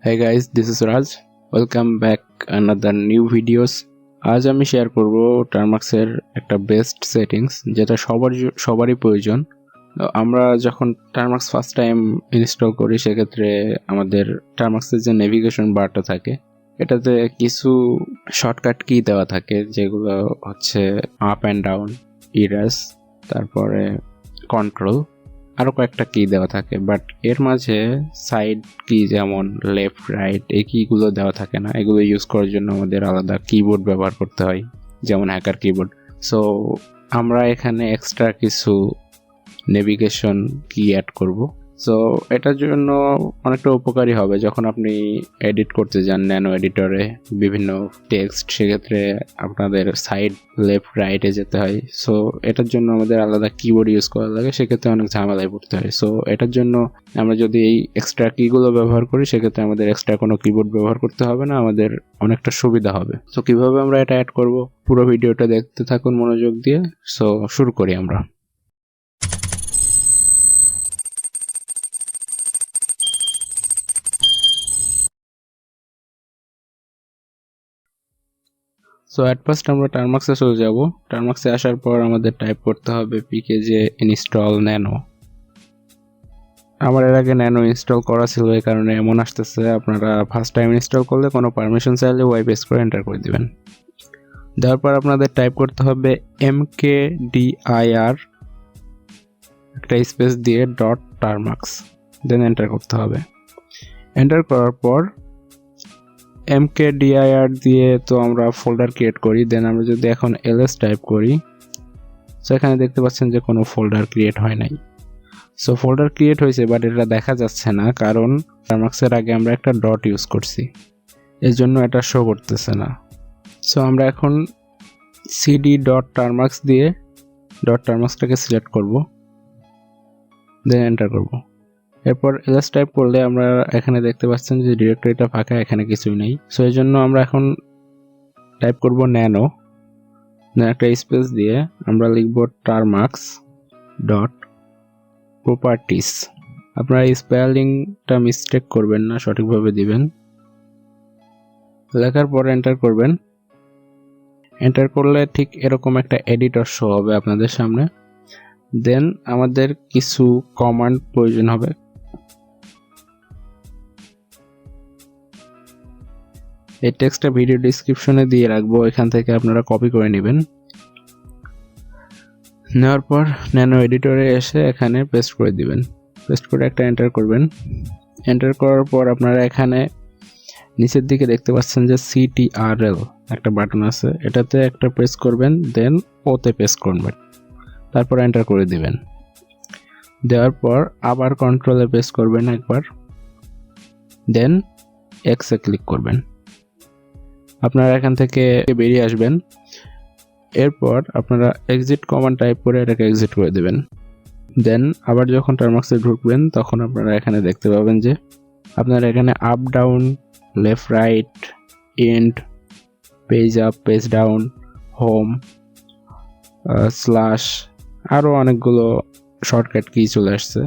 Hey guys, this is Raj. Welcome back another new videos. আজ আমি share করব Termux এর একটা বেস্ট সেটিংস যেটা সবারই প্রয়োজন। আমরা যখন Termux ফার্স্ট টাইম ইনস্টল করি সেক্ষেত্রে আমাদের Termux এর যে নেভিগেশন বারটা থাকে এটাতে কিছু শর্টকাট কি দেওয়া থাকে যেগুলো হচ্ছে আপ অ্যান্ড ডাউন, ইরেজ, তারপরে কন্ট্রোল, আরও কয়েকটা কি দেওয়া থাকে, বাট এর মাঝে সাইড কি যেমন লেফট রাইট এই কিগুলো দেওয়া থাকে না। এগুলো ইউজ করার জন্য আমাদের আলাদা কিবোর্ড ব্যবহার করতে হয়, যেমন হ্যাকার কিবোর্ড। সো আমরা এখানে এক্সট্রা কিছু নেভিগেশন কি অ্যাড করব। সো এটার জন্য অনেকটা উপকারী হবে যখন আপনি এডিট করতে যান ন্যানো এডিটরে বিভিন্ন টেক্সট, সেক্ষেত্রে আপনাদের সাইড লেফট রাইটে যেতে হয়। সো এটার জন্য আমাদের আলাদা কিবোর্ড ইউজ করা লাগে, সেক্ষেত্রে অনেক ঝামেলায় পড়তে হয়। সো এটার জন্য আমরা যদি এই এক্সট্রা কিগুলো ব্যবহার করি সেক্ষেত্রে আমাদের এক্সট্রা কোনো কিবোর্ড ব্যবহার করতে হবে না, আমাদের অনেকটা সুবিধা হবে। সো কিভাবে আমরা এটা অ্যাড করব পুরো ভিডিওটা দেখতে থাকুন মনোযোগ দিয়ে। সো শুরু করি আমরা। সো অ্যাট ফার্স্ট আমরা টার্মাক্সে চলে যাব। টার্মাক্সে আসার পর আমাদের টাইপ করতে হবে পিকেজে ইনস্টল ন্যানো। আমার এর আগে ন্যানো ইনস্টল করা ছিল, এই কারণে এমন আসতেছে। আপনারা ফার্স্ট টাইম ইনস্টল করলে কোনো পারমিশন চাইলে ওয়াই প্রেস করে এন্টার করে দিবেন। দেওয়ার পর আপনাদের টাইপ করতে হবে mkdir একটা স্পেস দিয়ে .termux, দেন এন্টার করতে হবে। এন্টার করার পর mkdir দিয়ে তো আমরা ফোল্ডার ক্রিয়েট করি। দেন আমরা যদি এখন ls টাইপ করি, সো এখানে দেখতে পাচ্ছেন যে কোনো ফোল্ডার ক্রিয়েট হয় নাই। সো ফোল্ডার ক্রিয়েট হয়েছে বাট এটা দেখা যাচ্ছে না, কারণ টার্মাক্সের আগে আমরা একটা ডট ইউজ করছি, এর জন্য এটা শো করতেছে না। সো আমরা এখন cd.termux দিয়ে .termuxটাকে সিলেক্ট করব, দেন এন্টার করব। এরপর ls টাইপ করলে আমরা এখানে দেখতে পাচ্ছেন যে ডিরেক্টরিটা ফাঁকা, এখানে কিছুই নেই। সো এই জন্য আমরা এখন টাইপ করব ন্যানো, একটা স্পেস দিয়ে আমরা লিখব termux.properties। আপনারা স্পেলিংটা মিস্টেক করবেন না, সঠিকভাবে দিবেন। লেখার পর এন্টার করবেন। এন্টার করলে ঠিক এরকম একটা এডিটর শো হবে আপনাদের সামনে। দেন আমাদের কিছু কমান্ড প্রয়োজন হবে। এই টেক্সটটা ভিডিও ডেসক্রিপশনে দিয়ে রাখবো, এখান থেকে আপনারা কপি করে নেবেন। নেওয়ার পর ন্যানো এডিটরে এসে এখানে পেস্ট করে দিবেন। পেস্ট করে একটা এন্টার করবেন। এন্টার করার পর আপনারা এখানে নিচের দিকে দেখতে পাচ্ছেন যে ctrl একটা বাটন আছে, এটাতে একটা প্রেস করবেন, দেন ওতে প্রেস করবেন, তারপর এন্টার করে দিবেন। দেওয়ার পর আবার কন্ট্রোলে প্রেস করবেন একবার, দেন এক্সে ক্লিক করবেন। আপনারা এখান থেকে বেরিয়ে আসবেন। এরপর আপনারা এক্সিট কমান্ড টাইপ করে এটাকে এক্সিট করে দেবেন। দেন আবার যখন টার্মাক্সে ঢুকবেন তখন আপনারা এখানে দেখতে পাবেন যে আপনারা এখানে up down, left right, and, page up, page down, home, slash, আরও অনেকগুলো শর্টকাট কি চলে আসছে।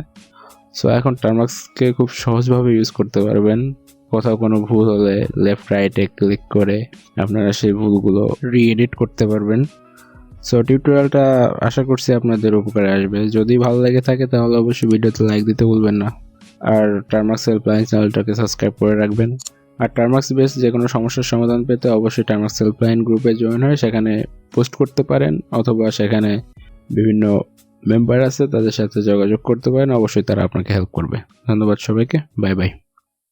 সো এখন টার্মাক্সকে খুব সহজভাবে ইউজ করতে পারবেন। কোথাও কোনো ভুল হলে লেফট রাইটে ক্লিক করে আপনারা সেই ভুলগুলো রিএডিট করতে পারবেন। সো টিউটোরিয়ালটা আশা করছি আপনাদের উপকারে আসবে। যদি ভালো লেগে থাকে তাহলে অবশ্যই ভিডিওতে লাইক দিতে ভুলবেন না, আর টার্মাক্স হেল্পলাইন চ্যানেলটাকে সাবস্ক্রাইব করে রাখবেন। আর টার্মাক্স বেস যে কোনো সমস্যার সমাধান পেতে অবশ্যই টার্মাক্স হেল্পলাইন গ্রুপে জয়েন হয়ে সেখানে পোস্ট করতে পারেন, অথবা সেখানে বিভিন্ন মেম্বার আছে তাদের সাথে যোগাযোগ করতে পারেন, অবশ্যই তারা আপনাকে হেল্প করবে। ধন্যবাদ সবাইকে, বাই বাই।